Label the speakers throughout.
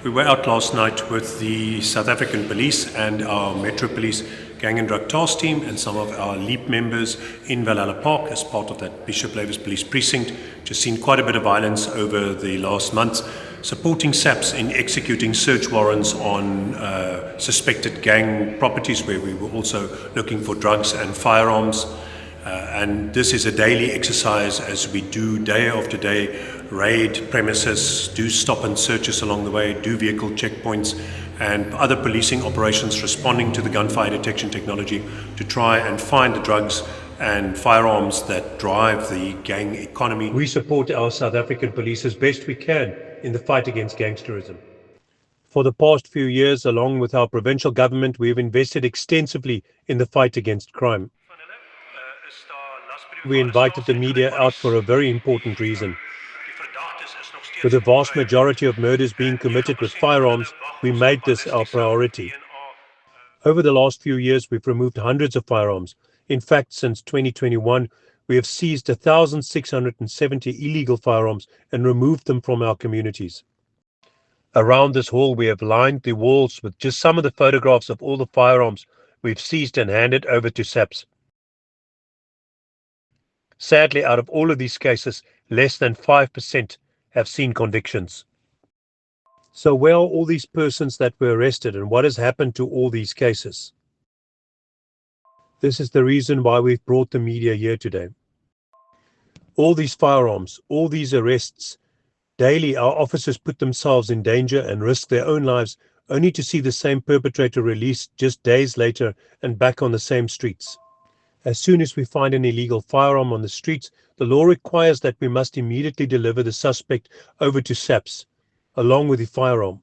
Speaker 1: We were out last night with the South African Police and our Metro Police Gang and Drug Task Team and some of our LEAP members in Valhalla Park as part of that Bishop Lavis Police Precinct. Just seen quite a bit of violence over the last months, supporting SAPS in executing search warrants on suspected gang properties where we were also looking for drugs and firearms. And this is a daily exercise as we do day after day, raid premises, do stop and searches along the way, do vehicle checkpoints and other policing operations responding to the gunfire detection technology to try and find the drugs and firearms that drive the gang economy. We support our South African police as best we can in the fight against gangsterism. For the past few years, along with our provincial government, we have invested extensively in the fight against crime. We invited the media out for a very important reason. With the vast majority of murders being committed with firearms, we made this our priority. Over the last few years, we've removed hundreds of firearms. In fact, since 2021, we have seized 1,670 illegal firearms and removed them from our communities. Around this hall, we have lined the walls with just some of the photographs of all the firearms we've seized and handed over to SAPS. Sadly, out of all of these cases, less than 5% have seen convictions. So where are all these persons that were arrested and what has happened to all these cases? This is the reason why we've brought the media here today. All these firearms, all these arrests, daily our officers put themselves in danger and risk their own lives only to see the same perpetrator released just days later and back on the same streets. As soon as we find an illegal firearm on the streets, the law requires that we must immediately deliver the suspect over to SAPS, along with the firearm.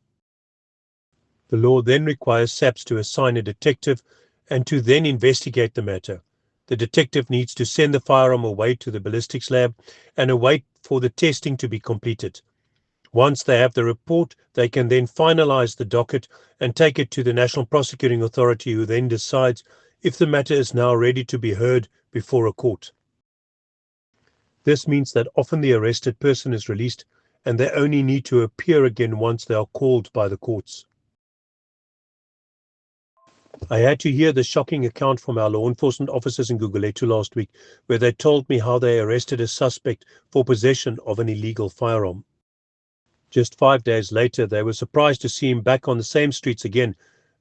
Speaker 1: The law then requires SAPS to assign a detective and to then investigate the matter. The detective needs to send the firearm away to the ballistics lab and await for the testing to be completed. Once they have the report, they can then finalize the docket and take it to the National Prosecuting Authority, who then decides if the matter is now ready to be heard before a court. This means that often the arrested person is released and they only need to appear again once they are called by the courts. I had to hear the shocking account from our law enforcement officers in Gugulethu last week, where they told me how they arrested a suspect for possession of an illegal firearm. Just 5 days later, they were surprised to see him back on the same streets again.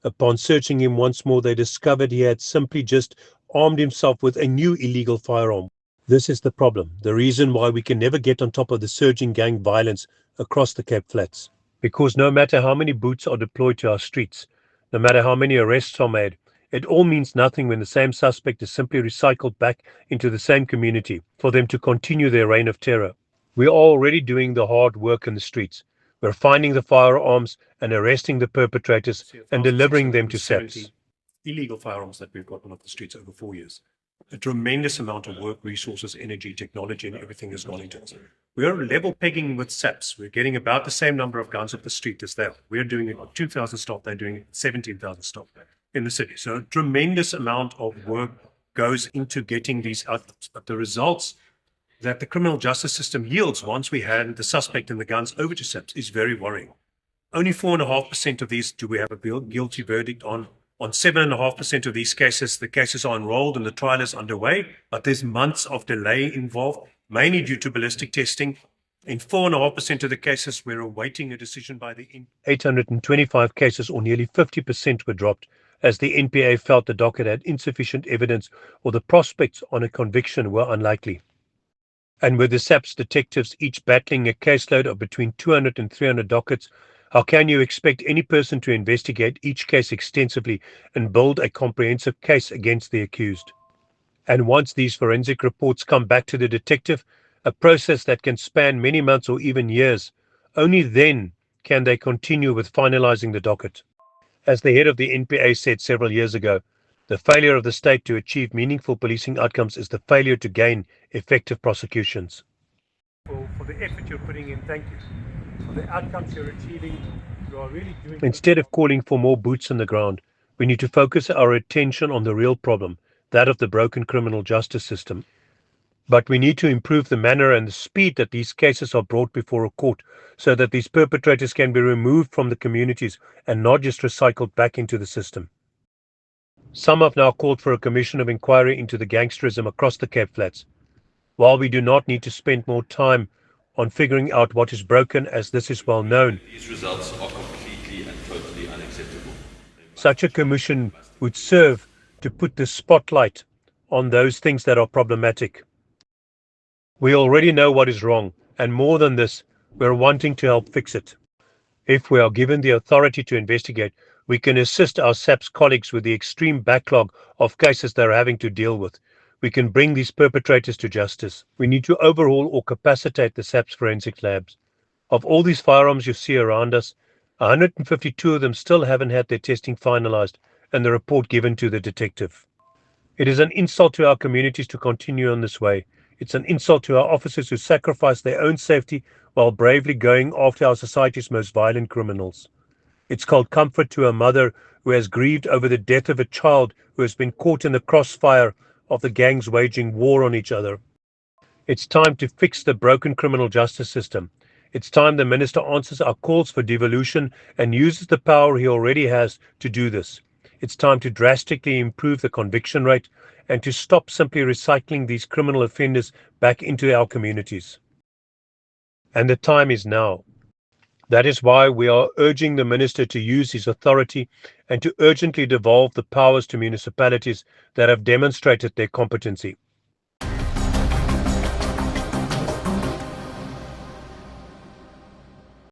Speaker 1: Upon searching him once more, they discovered he had simply just armed himself with a new illegal firearm. This is the problem, the reason why we can never get on top of the surging gang violence across the Cape Flats. Because no matter how many boots are deployed to our streets, no matter how many arrests are made, it all means nothing when the same suspect is simply recycled back into the same community for them to continue their reign of terror. We are already doing the hard work in the streets. We're finding the firearms and arresting the perpetrators and delivering them to SAPS. Illegal firearms that we've gotten off the streets over 4 years. A tremendous amount of work, resources, energy, technology, and everything has gone into it. We are level pegging with SAPS. We're getting about the same number of guns off the street as they are. We're doing it at 2,000 stop. They're doing it at 17,000 stop in the city. So a tremendous amount of work goes into getting these outcomes. But the results that the criminal justice system yields once we hand the suspect and the guns over to SAPS is very worrying. Only 4.5% of these do we have a guilty verdict on. On 7.5% of these cases, the cases are enrolled and the trial is underway, but there's months of delay involved, mainly due to ballistic testing. In 4.5% of the cases, we're awaiting a decision by the 825 cases, or nearly 50%, were dropped, as the NPA felt the docket had insufficient evidence or the prospects on a conviction were unlikely. And with the SAPS detectives each battling a caseload of between 200 and 300 dockets, how can you expect any person to investigate each case extensively and build a comprehensive case against the accused? And once these forensic reports come back to the detective, a process that can span many months or even years, only then can they continue with finalizing the docket. As the head of the NPA said several years ago, the failure of the state to achieve meaningful policing outcomes is the failure to gain effective prosecutions. For the effort you're putting in, thank you. For the outcomes you're achieving, you are really doing. Instead of calling for more boots on the ground, we need to focus our attention on the real problem, that of the broken criminal justice system. But we need to improve the manner and the speed that these cases are brought before a court so that these perpetrators can be removed from the communities and not just recycled back into the system. Some have now called for a commission of inquiry into the gangsterism across the Cape Flats. While we do not need to spend more time on figuring out what is broken, as this is well known,
Speaker 2: These results are completely and totally unacceptable.
Speaker 1: such a commission would serve to put the spotlight on those things that are problematic. We already know what is wrong, and more than this, we're wanting to help fix it. If we are given the authority to investigate, we can assist our SAPS colleagues with the extreme backlog of cases they're having to deal with. We can bring these perpetrators to justice. We need to overhaul or capacitate the SAPS forensic labs. Of all these firearms you see around us, 152 of them still haven't had their testing finalized and the report given to the detective. It is an insult to our communities to continue on this way. It's an insult to our officers who sacrifice their own safety while bravely going after our society's most violent criminals. It's called comfort to a mother who has grieved over the death of a child who has been caught in the crossfire of the gangs waging war on each other. It's time to fix the broken criminal justice system. It's time the minister answers our calls for devolution and uses the power he already has to do this. It's time to drastically improve the conviction rate and to stop simply recycling these criminal offenders back into our communities. And the time is now. That is why we are urging the minister to use his authority and to urgently devolve the powers to municipalities that have demonstrated their competency.